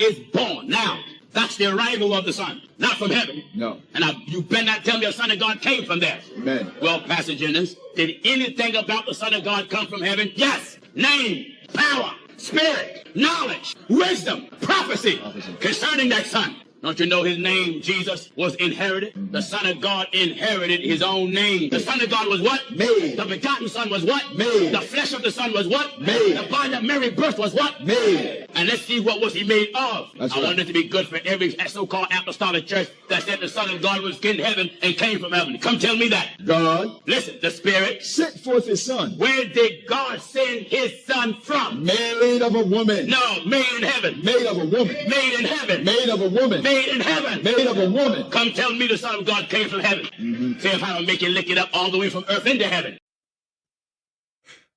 is born. Now, that's the arrival of the Son, not from heaven. No. And you better not tell me the Son of God came from there. Amen. Well, Pastor Jennings, did anything about the Son of God come from heaven? Yes. Name, power, spirit, knowledge, wisdom, prophecy concerning that Son. Don't you know his name, Jesus, was inherited? The Son of God inherited his own name. The Son of God was what? Made. The begotten Son was what? Made. The flesh of the Son was what? Made. The body of Mary birth was what? Made. And let's see what was he made of. That's I right. want it to be good for every so-called apostolic church that said the Son of God was in heaven and came from heaven. Come tell me that. God Listen, the Spirit sent forth his Son. Where did God send his Son from? Made of a woman. No, made in heaven. Made of a woman. Made in heaven. Made of a woman. Made in heaven. Made of a woman. Come tell me the Son of God came from heaven. See if I don't make you lick it up all the way from earth into heaven.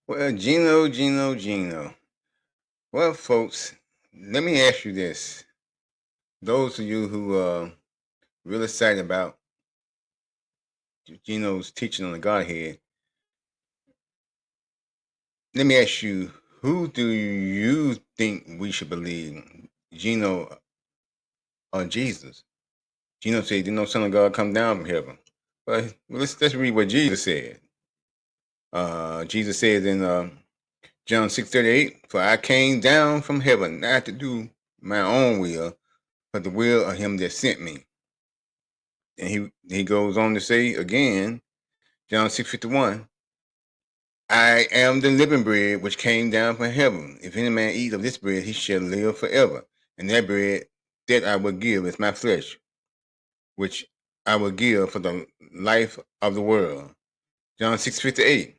Well, Gino. Well, folks, let me ask you this. Those of you who are really excited about Gino's teaching on the Godhead, let me ask you, who do you think we should believe, Gino or Jesus? Gino said, did no Son of God come down from heaven? But let's read what Jesus said. Jesus says in John 6:38, for I came down from heaven not to do my own will, but the will of him that sent me. And he goes on to say again, John 6:51, I am the living bread which came down from heaven. If any man eat of this bread, he shall live forever. And that bread that I will give is my flesh, which I will give for the life of the world. John 6:58.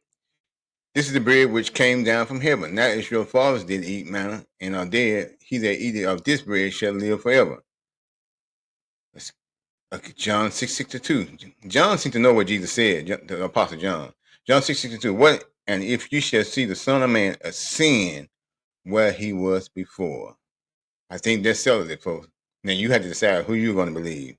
This is the bread which came down from heaven. Not as your fathers did eat manna and are dead. He that eateth of this bread shall live forever. That's John 6:62. John seemed to know what Jesus said, the Apostle John. John 6:62. What? And if you shall see the Son of Man ascend where he was before. I think that settles it, folks. Now you have to decide who you're going to believe.